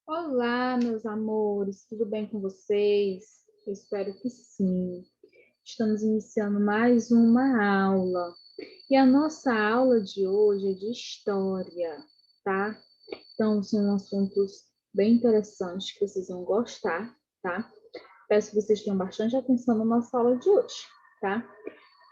Olá, meus amores, tudo bem com vocês? Eu espero que sim. Estamos iniciando mais uma aula. E a nossa aula de hoje é de história, tá? Então, são assuntos bem interessantes que vocês vão gostar, tá? Peço que vocês tenham bastante atenção na nossa aula de hoje, tá?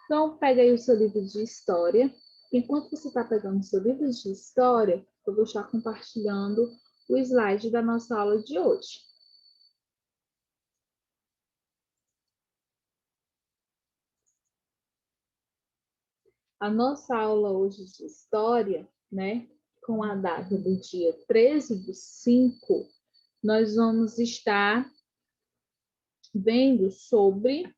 Então, pega aí o seu livro de história. Enquanto você está pegando o seu livro de história, eu vou estar compartilhando o slide da nossa aula de hoje. A nossa aula hoje de história, né, com a data do dia 13/5, nós vamos estar vendo sobre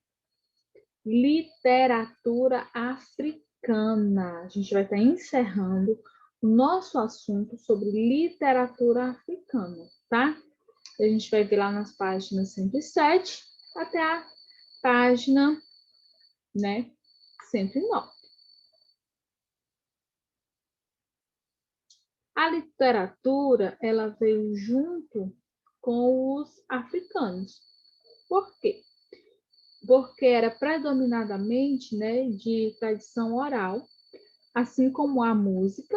literatura africana. A gente vai estar encerrando o nosso assunto sobre literatura africana, tá? A gente vai ver lá nas páginas 107 até a página, né, 109. A literatura, ela veio junto com os africanos. Por quê? Porque era predominadamente, né, de tradição oral, assim como a música.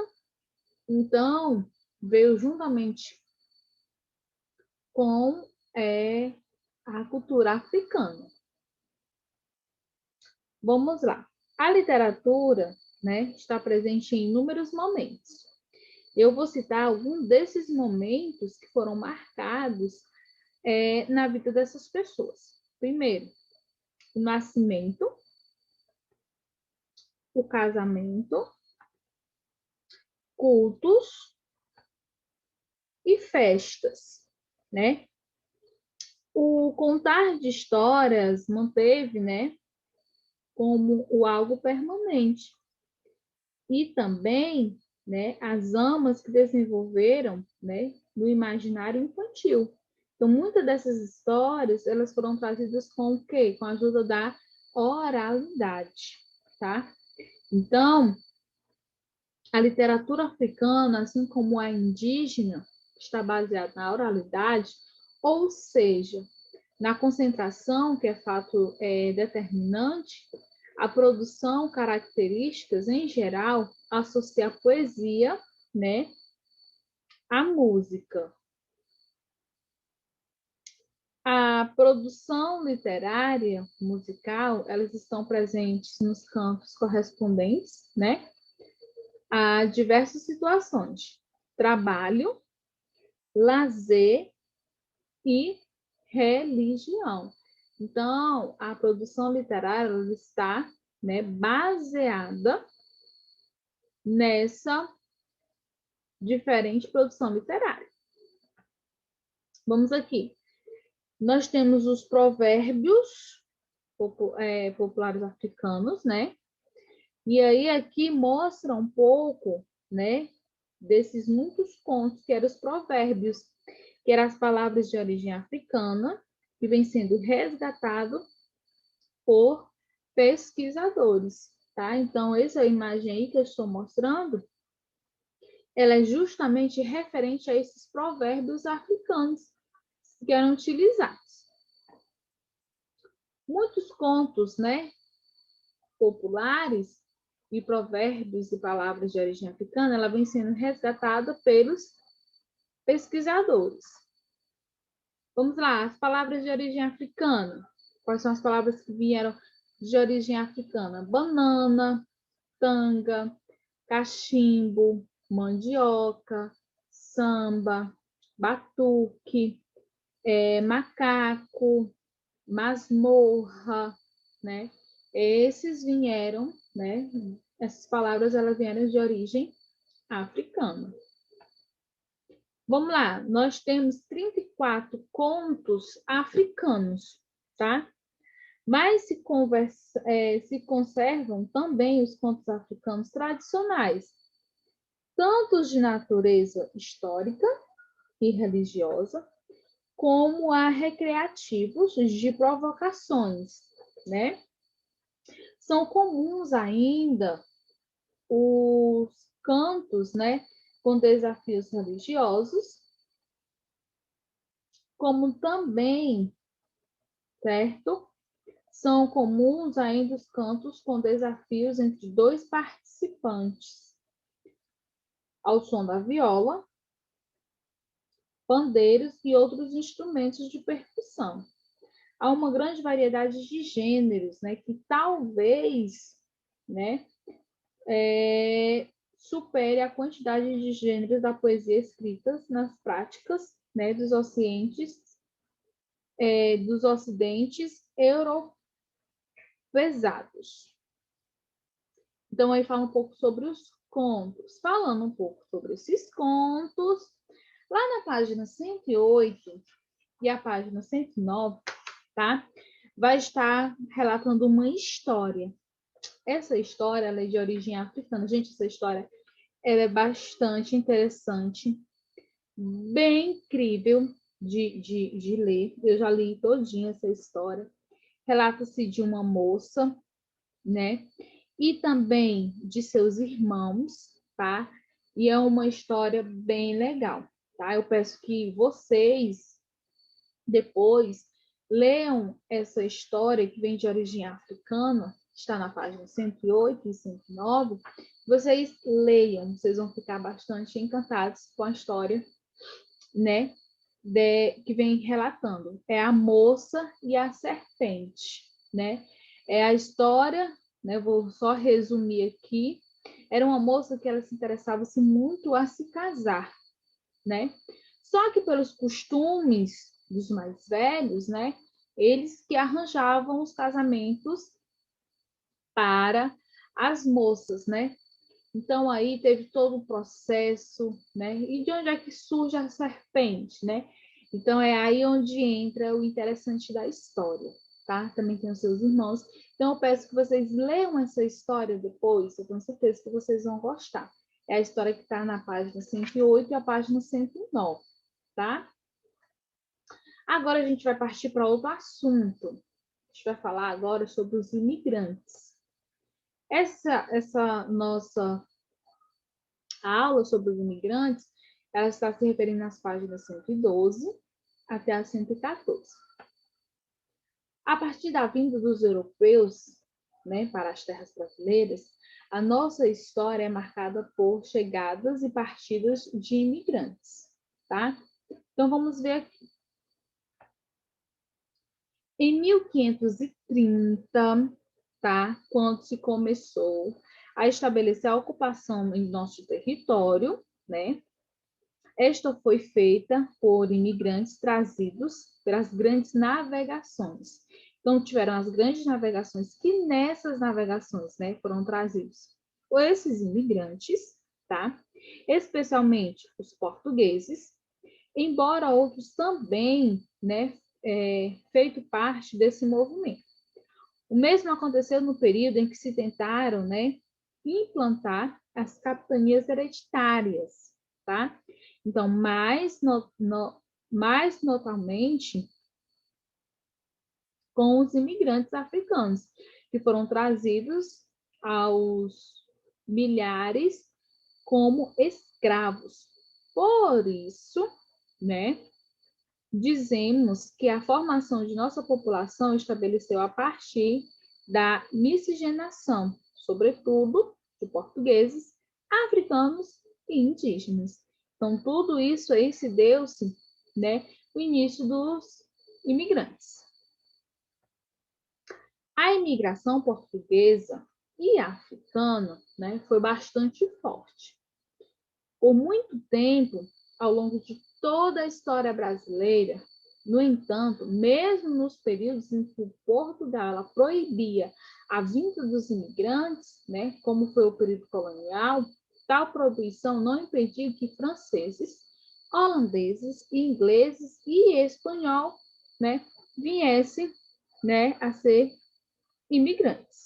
Então, veio juntamente com a cultura africana. Vamos lá. A literatura, né, está presente em inúmeros momentos. Eu vou citar alguns desses momentos que foram marcados na vida dessas pessoas. Primeiro, o nascimento, o casamento, cultos e festas, né? O contar de histórias manteve, né, como o algo permanente. E também, né, as amas que desenvolveram, né, no imaginário infantil. Então, muitas dessas histórias, elas foram trazidas com o quê? Com a ajuda da oralidade, tá? Então, a literatura africana, assim como a indígena, está baseada na oralidade, ou seja, na concentração, que é fato determinante, a produção, características em geral, associa a poesia, né, à música. A produção literária, musical, elas estão presentes nos campos correspondentes, né, a diversas situações: trabalho, lazer e religião. Então, a produção literária está, né, baseada nessa diferente produção literária. Vamos aqui. Nós temos os provérbios populares africanos, né? E aí aqui mostra um pouco, né, desses muitos contos que eram os provérbios, que eram as palavras de origem africana, que vem sendo resgatado por pesquisadores, tá? Então, essa imagem aí que eu estou mostrando, ela é justamente referente a esses provérbios africanos que eram utilizados. Muitos contos, né, populares e provérbios e palavras de origem africana, ela vem sendo resgatada pelos pesquisadores. Vamos lá, as palavras de origem africana. Quais são as palavras que vieram de origem africana? Banana, tanga, cachimbo, mandioca, samba, batuque, macaco, masmorra, né? Esses vieram, né? Essas palavras elas vieram de origem africana. Vamos lá, nós temos 34 contos africanos, tá? Mas se conservam também os contos africanos tradicionais, tanto os de natureza histórica e religiosa, como a recreativos de provocações, né? São comuns ainda os cantos, né, com desafios religiosos como também, certo? São comuns ainda os cantos com desafios entre dois participantes, ao som da viola, pandeiros e outros instrumentos de percussão. Há uma grande variedade de gêneros, né, que talvez, né, supere a quantidade de gêneros da poesia escritas nas práticas, né, dos ocidentes europesados. Então, aí fala um pouco sobre os contos. Falando um pouco sobre esses contos, lá na página 108 e a página 109, tá? Vai estar relatando uma história. Essa história ela é de origem africana. Gente, essa história ela é bastante interessante, bem incrível de ler. Eu já li todinha essa história. Relata-se de uma moça, né? E também de seus irmãos, tá? E é uma história bem legal, tá? Eu peço que vocês depois leiam essa história que vem de origem africana, está na página 108 e 109. Vocês leiam, vocês vão ficar bastante encantados com a história, né? Que vem relatando. É a moça e a serpente, né? É a história, né? Vou só resumir aqui. Era uma moça que ela se interessava-se muito a se casar, né? Só que pelos costumes dos mais velhos, né? Eles que arranjavam os casamentos para as moças, né? Então aí teve todo o processo, né? E de onde é que surge a serpente, né? Então é aí onde entra o interessante da história, tá? Também tem os seus irmãos. Então eu peço que vocês leiam essa história depois, eu tenho certeza que vocês vão gostar. É a história que está na página 108 e a página 109, tá? Agora a gente vai partir para outro assunto. A gente vai falar agora sobre os imigrantes. Essa nossa aula sobre os imigrantes, ela está se referindo às páginas 112 até a 114. A partir da vinda dos europeus, né, para as terras brasileiras, a nossa história é marcada por chegadas e partidas de imigrantes, tá? Então vamos ver aqui. Em 1530, tá, quando se começou a estabelecer a ocupação em nosso território, né? Esta foi feita por imigrantes trazidos pelas grandes navegações. Então, tiveram as grandes navegações, que nessas navegações, né, foram trazidos por esses imigrantes, tá? Especialmente os portugueses, embora outros também, né, feito parte desse movimento. O mesmo aconteceu no período em que se tentaram, né, implantar as capitanias hereditárias, tá? Então, mais notalmente com os imigrantes africanos, que foram trazidos aos milhares como escravos. Por isso, né, dizemos que a formação de nossa população estabeleceu a partir da miscigenação, sobretudo de portugueses, africanos e indígenas. Então, tudo isso aí se deu-se, né, o início dos imigrantes. A imigração portuguesa e africana, né, foi bastante forte. Por muito tempo, ao longo de toda a história brasileira, no entanto, mesmo nos períodos em que Portugal proibia a vinda dos imigrantes, né, como foi o período colonial, tal proibição não impediu que franceses, holandeses, ingleses e espanhol, né, viessem, né, a ser imigrantes.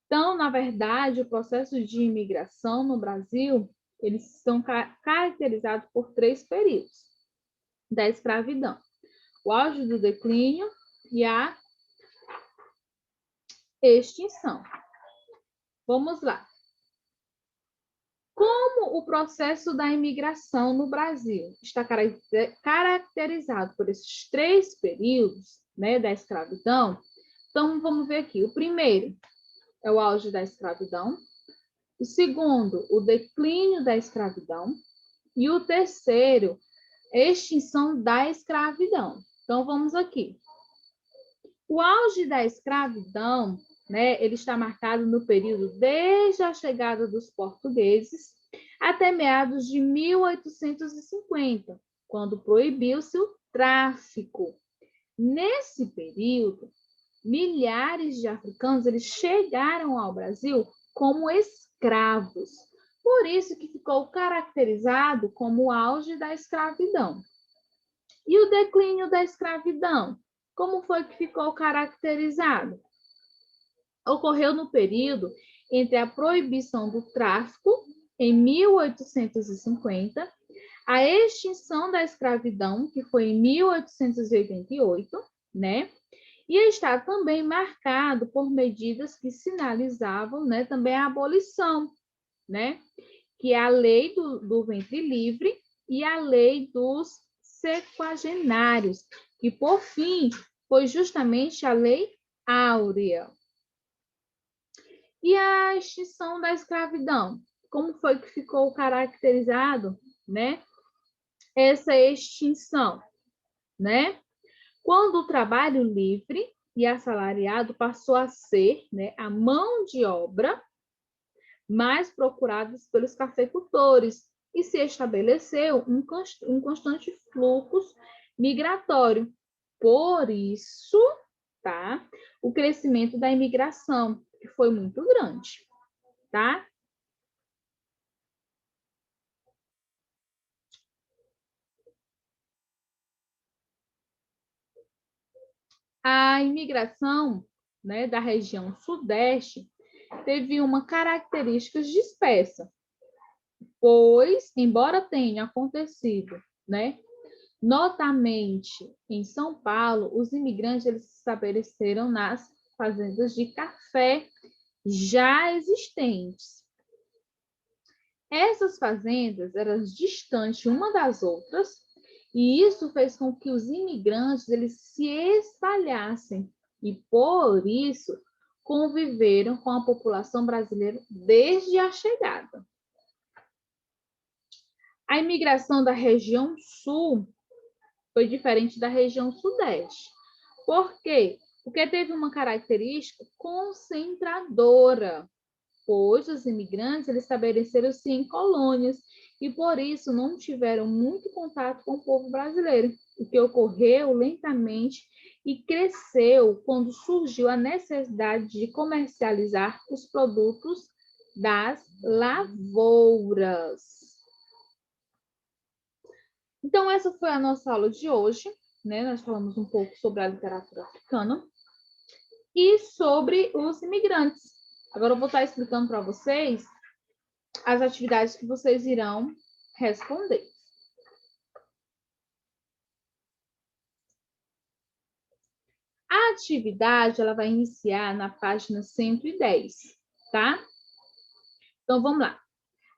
Então, na verdade, o processo de imigração no Brasil, eles são caracterizados por 3 períodos da escravidão: o auge do declínio e a extinção. Vamos lá. Como Então, o processo da imigração no Brasil está caracterizado por esses 3 períodos, né, da escravidão. Então, vamos ver aqui. O primeiro é o auge da escravidão. O segundo, o declínio da escravidão. E o terceiro, extinção da escravidão. Então, vamos aqui. O auge da escravidão, né, ele está marcado no período desde a chegada dos portugueses até meados de 1850, quando proibiu-se o tráfico. Nesse período, milhares de africanos eles chegaram ao Brasil como escravos. Por isso que ficou caracterizado como o auge da escravidão. E o declínio da escravidão? Como foi que ficou caracterizado? Ocorreu no período entre a proibição do tráfico, em 1850, a extinção da escravidão, que foi em 1888, né? E está também marcado por medidas que sinalizavam, né, também a abolição, né? Que é a lei do ventre livre e a lei dos sequagenários, que, por fim, foi justamente a Lei Áurea. E a extinção da escravidão? Como foi que ficou caracterizado, né, essa extinção, né? Quando o trabalho livre e assalariado passou a ser, né, a mão de obra mais procurada pelos cafeicultores e se estabeleceu um constante fluxo migratório. Por isso, tá, o crescimento da imigração, que foi muito grande, tá? A imigração, né, da região sudeste teve uma característica dispersa, pois, embora tenha acontecido, né, notamente em São Paulo, os imigrantes eles se estabeleceram nas fazendas de café já existentes. Essas fazendas eram distantes uma das outras, e isso fez com que os imigrantes eles se espalhassem e, por isso, conviveram com a população brasileira desde a chegada. A imigração da região sul foi diferente da região sudeste. Por quê? Porque teve uma característica concentradora, pois os imigrantes eles estabeleceram-se em colônias e, por isso, não tiveram muito contato com o povo brasileiro, o que ocorreu lentamente e cresceu quando surgiu a necessidade de comercializar os produtos das lavouras. Então, essa foi a nossa aula de hoje, né? Nós falamos um pouco sobre a literatura africana e sobre os imigrantes. Agora eu vou estar explicando para vocês as atividades que vocês irão responder. A atividade ela vai iniciar na página 110, tá? Então vamos lá.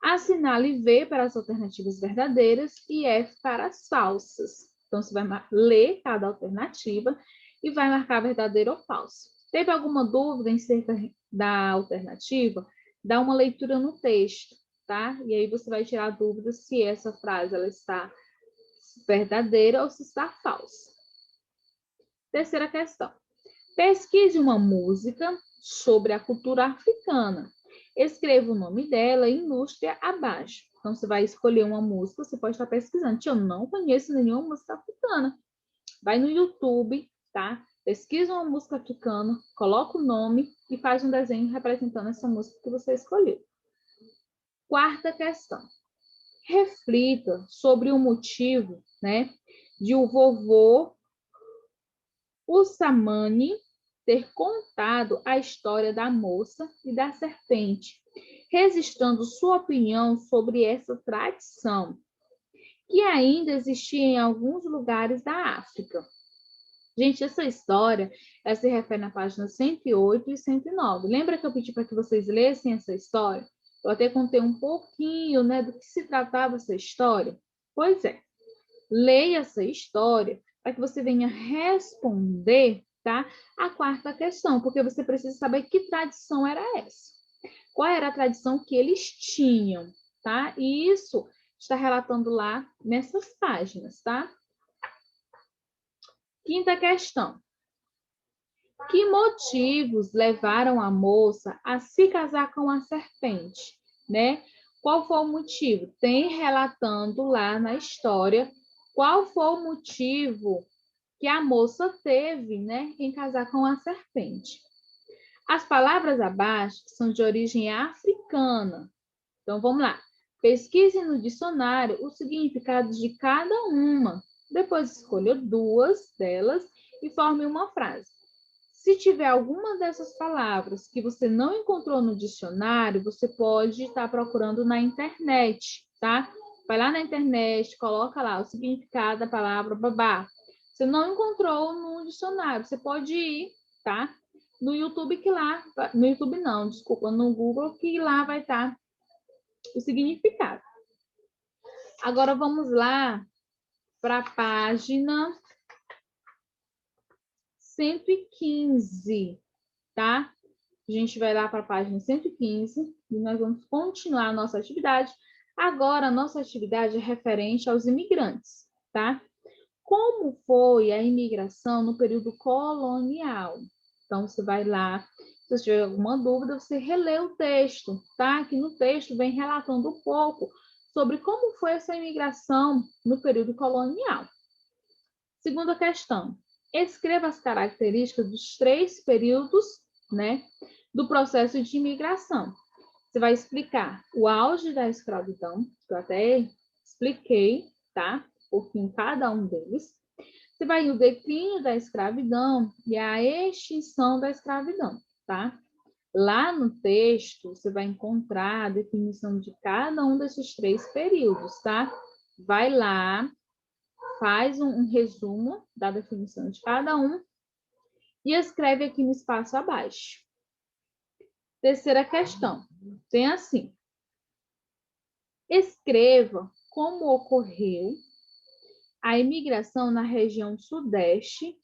Assinale V para as alternativas verdadeiras e F para as falsas. Então você vai ler cada alternativa e vai marcar verdadeiro ou falso. Teve alguma dúvida em cerca da alternativa? Dá uma leitura no texto, tá? E aí você vai tirar a dúvida se essa frase ela está verdadeira ou se está falsa. Terceira questão. Pesquise uma música sobre a cultura africana. Escreva o nome dela e ilustre abaixo. Então, você vai escolher uma música, você pode estar pesquisando. Eu não conheço nenhuma música africana. Vai no YouTube, tá? Pesquisa uma música africana, coloca o nome e faz um desenho representando essa música que você escolheu. Quarta questão. Reflita sobre o motivo, né, de o vovô Usamani ter contado a história da moça e da serpente, registrando sua opinião sobre essa tradição, que ainda existia em alguns lugares da África. Gente, essa história ela se refere na página 108 e 109. Lembra que eu pedi para que vocês lessem essa história? Eu até contei um pouquinho, né, do que se tratava essa história. Pois é, leia essa história para que você venha responder, tá, a quarta questão, porque você precisa saber que tradição era essa. Qual era a tradição que eles tinham, tá? E isso está relatando lá nessas páginas, tá? Quinta questão. Que motivos levaram a moça a se casar com a serpente, né? Qual foi o motivo? Tem relatando lá na história qual foi o motivo que a moça teve, né, em casar com a serpente. As palavras abaixo são de origem africana. Então, vamos lá. Pesquise no dicionário os significados de cada uma. Depois, escolha duas delas e forme uma frase. Se tiver alguma dessas palavras que você não encontrou no dicionário, você pode estar procurando na internet, tá? Vai lá na internet, coloca lá o significado da palavra babá. Você não encontrou no dicionário, você pode ir, tá? No YouTube que lá, no YouTube não, desculpa, no Google que lá vai estar o significado. Agora vamos lá para a página 115, tá? A gente vai lá para a página 115 e nós vamos continuar a nossa atividade. Agora, a nossa atividade é referente aos imigrantes, tá? Como foi a imigração no período colonial? Então, você vai lá, se você tiver alguma dúvida, você relê o texto, tá? Que no texto vem relatando um pouco sobre como foi essa imigração no período colonial. Segunda questão. Escreva as características dos 3 períodos, né, do processo de imigração. Você vai explicar o auge da escravidão, que eu até expliquei, tá? Um pouquinho cada um deles. Você vai o declínio da escravidão e a extinção da escravidão, tá? Lá no texto, você vai encontrar a definição de cada um desses 3 períodos, tá? Vai lá, faz um resumo da definição de cada um e escreve aqui no espaço abaixo. Terceira questão, tem assim. Escreva como ocorreu a imigração na região sudeste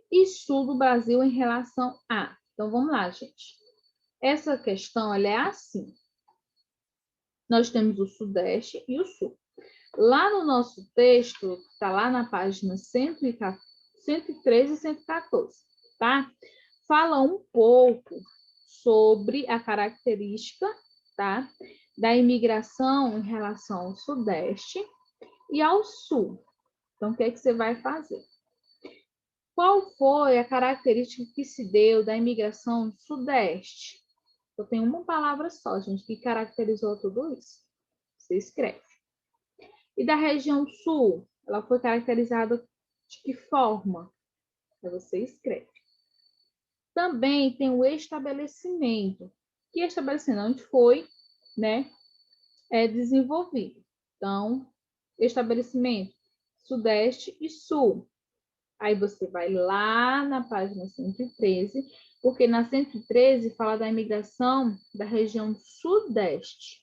e sul do Brasil em relação a... Então, vamos lá, gente. Essa questão, ela é assim. Nós temos o sudeste e o sul. Lá no nosso texto, está lá na página 113 e 114, tá? Fala um pouco sobre a característica, tá, da imigração em relação ao sudeste e ao sul. Então, o que é que você vai fazer? Qual foi a característica que se deu da imigração sudeste? Eu tenho uma palavra só, gente, que caracterizou tudo isso. Você escreve. E da região sul, ela foi caracterizada de que forma? Você escreve. Também tem o estabelecimento. Que estabelecimento foi, né, desenvolvido. Então, estabelecimento sudeste e sul. Aí você vai lá na página 113, porque na 113 fala da imigração da região sudeste.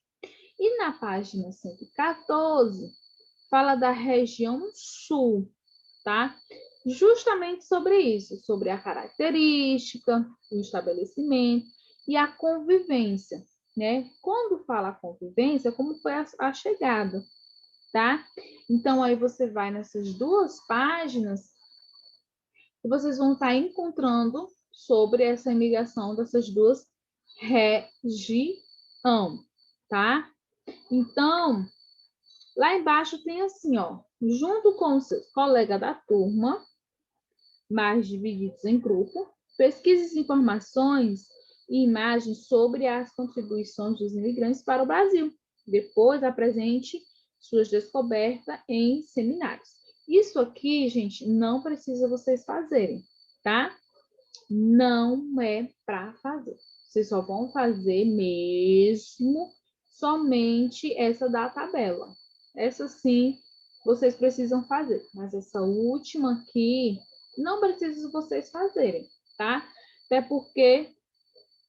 E na página 114 fala da região sul, tá? Justamente sobre isso, sobre a característica, o estabelecimento e a convivência, né? Quando fala convivência, como foi a chegada, tá? Então, aí você vai nessas 2 páginas e vocês vão estar encontrando sobre essa imigração dessas 2 regiões, tá? Então, lá embaixo tem assim, ó, junto com os seus colegas da turma, mais divididos em grupo, pesquise informações e imagens sobre as contribuições dos imigrantes para o Brasil. Depois, apresente suas descobertas em seminários. Isso aqui, gente, não precisa vocês fazerem, tá? Não é para fazer. Vocês só vão fazer mesmo somente essa da tabela. Essa sim, vocês precisam fazer. Mas essa última aqui, não precisa vocês fazerem, tá? Até porque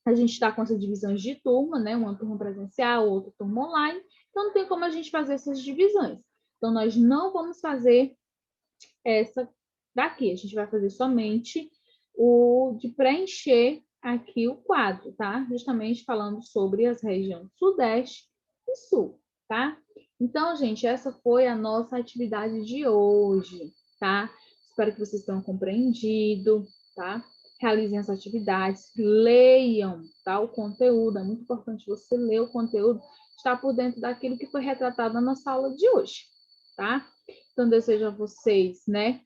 a gente está com essas divisões de turma, né? Uma turma presencial, outra turma online, então não tem como a gente fazer essas divisões. Então, nós não vamos fazer essa daqui, a gente vai fazer somente o de preencher aqui o quadro, tá? Justamente falando sobre as regiões Sudeste e Sul, tá? Então, gente, essa foi a nossa atividade de hoje, tá? Espero que vocês tenham compreendido, tá? Realizem as atividades, leiam, tá? O conteúdo, é muito importante você ler o conteúdo, estar por dentro daquilo que foi retratado na nossa aula de hoje, tá? Então, desejo a vocês, né,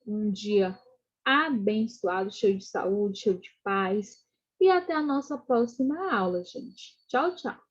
um dia abençoado, cheio de saúde, cheio de paz. E até a nossa próxima aula, gente. Tchau, tchau.